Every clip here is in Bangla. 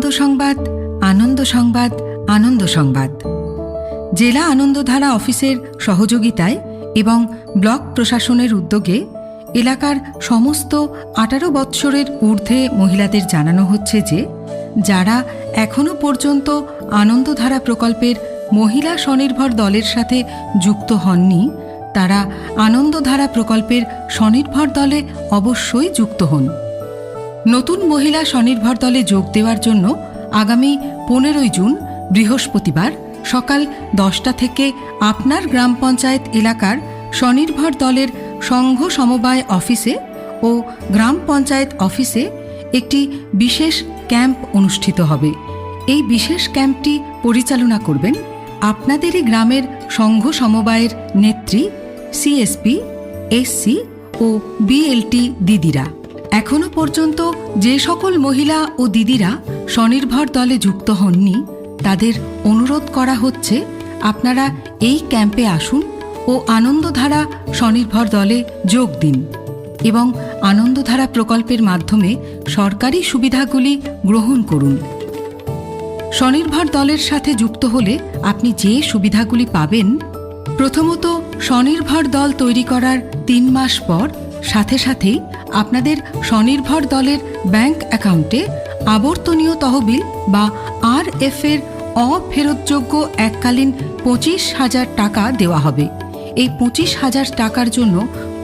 আনন্দ সংবাদ, আনন্দ সংবাদ, আনন্দ সংবাদ। জেলা আনন্দধারা অফিসের সহযোগিতায় এবং ব্লক প্রশাসনের উদ্যোগে এলাকার সমস্ত 18 বৎসরের ঊর্ধ্বে মহিলাদের জানানো হচ্ছে যে যারা এখনও পর্যন্ত আনন্দধারা প্রকল্পের মহিলা স্বনির্ভর দলের সাথে যুক্ত হননি, তারা আনন্দধারা প্রকল্পের স্বনির্ভর দলে অবশ্যই যুক্ত হন। নতুন মহিলা স্বনির্ভর দলে যোগ দেওয়ার জন্য আগামী 15 জুন বৃহস্পতিবার সকাল 10টা থেকে আপনার গ্রাম পঞ্চায়েত এলাকার স্বনির্ভর দলের সংঘ সমবায় অফিসে ও গ্রাম পঞ্চায়েত অফিসে একটি বিশেষ ক্যাম্প অনুষ্ঠিত হবে। এই বিশেষ ক্যাম্পটি পরিচালনা করবেন আপনাদেরই গ্রামের সংঘ সমবায়ের নেত্রী, সিএসপি, এসসি ও বিএলটি দিদিরা। এখনও পর্যন্ত যে সকল মহিলা ও দিদিরা স্বনির্ভর দলে যুক্ত হননি, তাদের অনুরোধ করা হচ্ছে আপনারা এই ক্যাম্পে আসুন ও আনন্দধারা স্বনির্ভর দলে যোগ দিন এবং আনন্দধারা প্রকল্পের মাধ্যমে সরকারি সুবিধাগুলি গ্রহণ করুন। স্বনির্ভর দলের সাথে যুক্ত হলে আপনি যে সুবিধাগুলি পাবেন, প্রথমত স্বনির্ভর দল তৈরি করার 3 মাস পর সাথে সাথেই আপনাদের স্বনির্ভর দলের ব্যাংক অ্যাকাউন্টে আবর্তনীয় তহবিল বা RF এর অফেরতযোগ্য এককালীন 25,000 টাকা দেওয়া হবে। এই 25,000 টাকার জন্য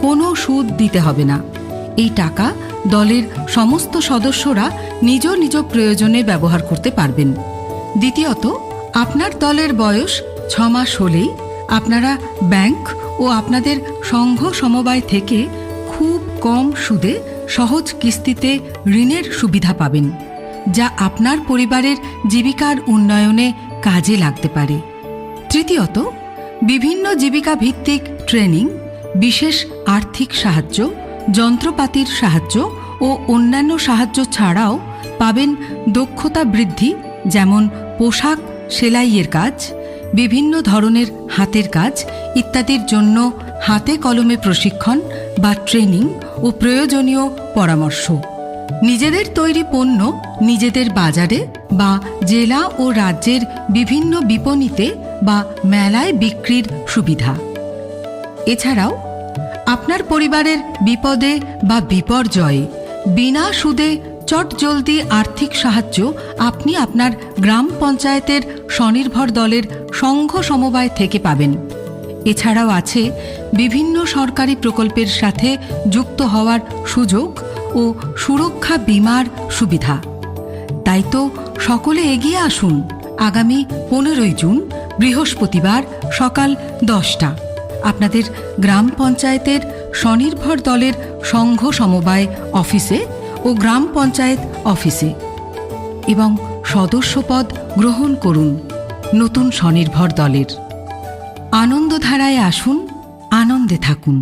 কোনো সুদ দিতে হবে না। এই টাকা দলের সমস্ত সদস্যরা নিজ নিজ প্রয়োজনে ব্যবহার করতে পারবেন। দ্বিতীয়ত, আপনার দলের বয়স 6 মাস হলেই আপনারা ব্যাংক ও আপনাদের সংঘ সমবায় থেকে খুব কম সুদে সহজ কিস্তিতে ঋণের সুবিধা পাবেন, যা আপনার পরিবারের জীবিকার উন্নয়নে কাজে লাগতে পারে। তৃতীয়ত, বিভিন্ন জীবিকা ভিত্তিক ট্রেনিং, বিশেষ আর্থিক সাহায্য, যন্ত্রপাতির সাহায্য ও অন্যান্য সাহায্য ছাড়াও পাবেন দক্ষতা বৃদ্ধি, যেমন পোশাক সেলাইয়ের কাজ, বিভিন্ন ধরনের হাতের কাজ ইত্যাদির জন্য হাতে কলমে প্রশিক্ষণ বা ট্রেনিং ও প্রয়োজনীয় পরামর্শ। নিজেদের তৈরি পণ্য নিজেদের বাজারে বা জেলা ও রাজ্যের বিভিন্ন বিপণিতে বা মেলায় বিক্রির সুবিধা। এছাড়াও আপনার পরিবারের বিপদে বা বিপর্যয়ে বিনা সুদে চটজলদি আর্থিক সাহায্য আপনি আপনার গ্রাম পঞ্চায়েতের স্বনির্ভর দলের সংঘ সমবায় থেকে পাবেন। এছাড়াও আছে বিভিন্ন সরকারি প্রকল্পের সাথে যুক্ত হওয়ার সুযোগ ও সুরক্ষা বীমার সুবিধা। তাই তো সকলে এগিয়ে আসুন আগামী 15 জুন বৃহস্পতিবার সকাল 10টা আপনাদের গ্রাম পঞ্চায়েতের স্বনির্ভর দলের সংঘ সমবায় অফিসে ও গ্রাম পঞ্চায়েত অফিসে এবং সদস্যপদ গ্রহণ করুন নতুন স্বনির্ভর দলের। আনন্দধারায় আসুন, আনন্দে থাকুন।